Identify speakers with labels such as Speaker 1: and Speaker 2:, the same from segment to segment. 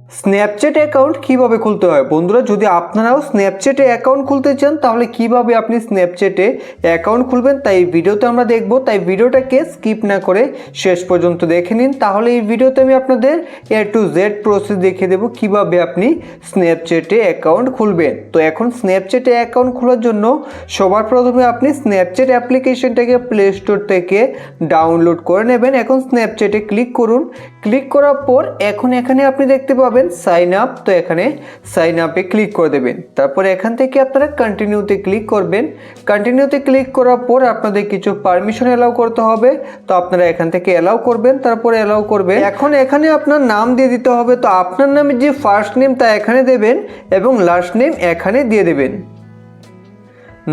Speaker 1: Snapchat account কিভাবে খুলতে হয় বন্ধুরা, যদি আপনারাও স্ন্যাপচ্যাটে অ্যাকাউন্ট খুলতে চান তাহলে কিভাবে আপনি স্ন্যাপচ্যাটে অ্যাকাউন্ট খুলবেন তাই এই ভিডিওতে আমরা দেখব। তাই ভিডিওটাকে স্কিপ না করে শেষ পর্যন্ত দেখে নিন, তাহলে এই ভিডিওতে আমি আপনাদের A to Z প্রসেস দেখিয়ে দেবো কিভাবে আপনি স্ন্যাপচ্যাটে অ্যাকাউন্ট খুলবেন। তো এখন স্ন্যাপচ্যাটে অ্যাকাউন্ট খোলার জন্য সবার প্রথমে আপনি স্ন্যাপচ্যাট অ্যাপ্লিকেশনটাকে প্লে স্টোর থেকে ডাউনলোড করে নেবেন। এখন স্ন্যাপচ্যাটে ক্লিক করুন, ক্লিক করার পর এখন এখানে আপনি দেখতে পাবেন সাইন আপ। তো এখানে সাইন আপে ক্লিক করে দেবেন, তারপর এখান থেকে আপনারা কন্টিনিউতে ক্লিক করবেন। কন্টিনিউতে ক্লিক করার পর আপনাদের কিছু পারমিশন এলাও করতে হবে, তো আপনারা এখান থেকে এলাও করবেন, তারপরে এলাও করবেন। এখন এখানে আপনার নাম দিয়ে দিতে হবে, তো আপনার নামে যে ফার্স্ট নেম তা এখানে দেবেন এবং লাস্ট নেম এখানে দিয়ে দেবেন।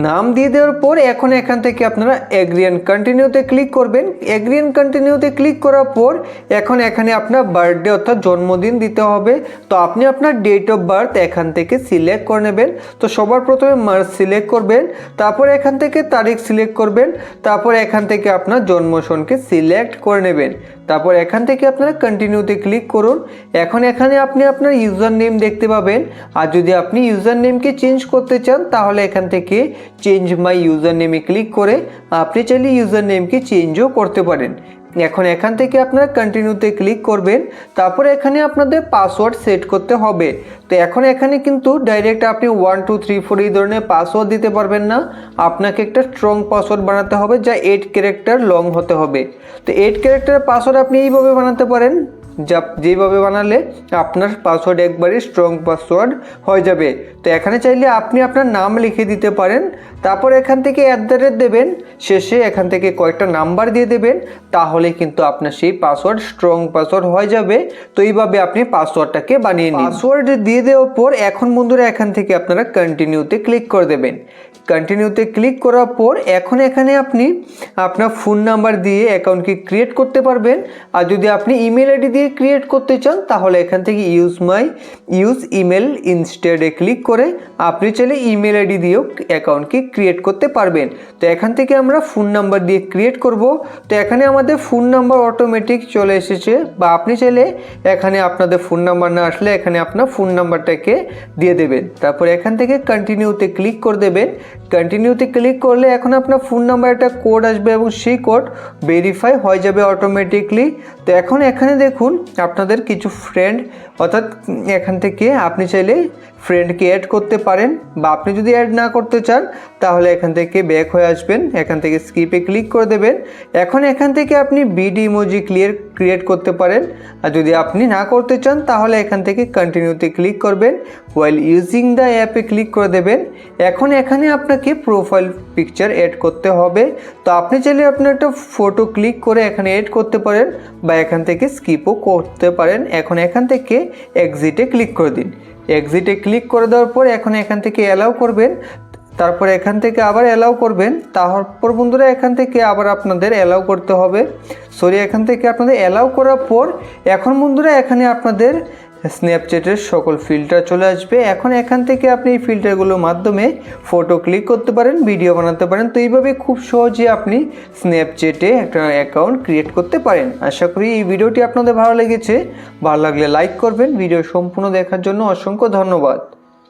Speaker 1: নাম দিয়ে দেওয়ার পর এখন এখান থেকে আপনারা এগ্রি অ্যান্ড কন্টিনিউতে ক্লিক করবেন। এগ্রি অ্যান্ড কন্টিনিউতে ক্লিক করার পর এখন এখানে আপনার বার্থডে অর্থাৎ জন্মদিন দিতে হবে। তো আপনি আপনার ডেট অফ বার্থ এখান থেকে সিলেক্ট করে নেবেন। তো সবার প্রথমে মার্চ সিলেক্ট করবেন, তারপর এখান থেকে তারিখ সিলেক্ট করবেন, তারপর এখান থেকে আপনার জন্মসনকে সিলেক্ট করে নেবেন। তারপর এখান থেকে আপনারা কন্টিনিউতে ক্লিক করুন। এখন এখানে আপনি আপনার ইউজার নেম দেখতে পাবেন, আর যদি আপনি ইউজার নেমকে চেঞ্জ করতে চান তাহলে এখান থেকে চেঞ্জ মাই ইউজার নেমে ক্লিক করে আপনি চাইলে ইউজার নেমকে চেঞ্জও করতে পারেন। এখন এখান থেকে আপনারা কন্টিনিউতে ক্লিক করবেন, তারপরে এখানে আপনাদের পাসওয়ার্ড সেট করতে হবে। তো এখন এখানে কিন্তু ডাইরেক্ট আপনি 1 2 3 4 এই ধরনের পাসওয়ার্ড দিতে পারবেন না, আপনাকে একটা স্ট্রং পাসওয়ার্ড বানাতে হবে যা 8 ক্যারেক্টার লং হতে হবে। তো 8 ক্যারেক্টারের পাসওয়ার্ড আপনি এইভাবে বানাতে পারেন, যেভাবে বানালে আপনার পাসওয়ার্ড একবারই স্ট্রং পাসওয়ার্ড হয়ে যাবে। তো এখানে চাইলে আপনি আপনার নাম লিখে দিতে পারেন, তারপর এখান থেকে @ দেবেন, শেষে এখান থেকে কয়েকটা নাম্বার দিয়ে দেবেন, তাহলে কিন্তু আপনার সেই পাসওয়ার্ড স্ট্রং পাসওয়ার্ড হয়ে যাবে। তো এইভাবে আপনি পাসওয়ার্ডটাকে বানিয়ে নিন। পাসওয়ার্ড দিয়ে দেওয়ার পর এখন বন্ধুরা এখান থেকে আপনারা কন্টিনিউতে ক্লিক করে দেবেন। কন্টিনিউতে ক্লিক করার পর এখন এখানে আপনি আপনার ফোন নাম্বার দিয়ে অ্যাকাউন্টকে ক্রিয়েট করতে পারবেন, আর যদি আপনি ইমেল আইডি দিয়ে ক্রিয়েট করতে চান তাহলে এখান থেকে ইউজ ইমেল ইনস্টেডে ক্লিক করে আপনি চাইলে ইমেল আইডি দিয়েও অ্যাকাউন্টকে ক্রিয়েট করতে পারবেন। তো এখান থেকে আমরা ফোন নাম্বার দিয়ে ক্রিয়েট করব। তো এখানে আমাদের ফোন নাম্বার অটোমেটিক চলে এসেছে, বা আপনি চাইলে এখানে আপনাদের ফোন নাম্বার না আসলে এখানে আপনার ফোন নাম্বারটাকে দিয়ে দেবেন, তারপর এখান থেকে কন্টিনিউতে ক্লিক করে দেবেন। কন্টিনিউতে ক্লিক করলে এখন আপনার ফোন নাম্বার একটা কোড আসবে এবং সেই কোড ভেরিফাই হয়ে যাবে অটোমেটিকলি। তো এখন এখানে দেখুন আপনাদের কিছু ফ্রেন্ড, অর্থাৎ এখান থেকে আপনি চাইলে ফ্রেন্ডকে অ্যাড করতে পারেন, বা আপনি যদি অ্যাড না করতে চান তাহলে এখান থেকে ব্যাক হয়ে আসবেন, এখান থেকে স্কিপে ক্লিক করে দেবেন। এখন এখান থেকে আপনি বিডি ইমোজি ক্রিয়েট করতে পারেন, আর যদি আপনি না করতে চান তাহলে এখান থেকে কন্টিনিউতে ক্লিক করবেন, ওয়াইল ইউজিং দ্য অ্যাপে ক্লিক করে দেবেন। এখন এখানে আপনাকে প্রোফাইল পিকচার অ্যাড করতে হবে। তো আপনি চাইলে আপনার একটা ফটো ক্লিক করে এখানে অ্যাড করতে পারেন, বা এখান থেকে স্কিপও করতে পারেন। এখন এখান থেকে এক্সিটে ক্লিক করে দিন। এক্সিটে ক্লিক করে দেওয়ার পর এখন এখান থেকে অ্যালাউ করবেন, তারপর এখান থেকে আবার অ্যালাউ করবেন। তারপর বন্ধুরা এখান থেকে আবার আপনাদের অ্যালাউ করতে হবে, এখান থেকে আপনাদের অ্যালাউ করার পর এখন বন্ধুরা এখানে আপনাদের স্ন্যাপচ্যাটের সকল ফিল্টার চলে আসবে। এখন এখান থেকে আপনি এই ফিল্টারগুলোর মাধ্যমে ফটো ক্লিক করতে পারেন, ভিডিও বানাতে পারেন। তো এইভাবে খুব সহজে আপনি স্ন্যাপচ্যাটে একটা অ্যাকাউন্ট ক্রিয়েট করতে পারেন। আশা করি এই ভিডিওটি আপনাদের ভালো লেগেছে। ভালো লাগলে লাইক করবেন। ভিডিও সম্পূর্ণ দেখার জন্য অসংখ্য ধন্যবাদ।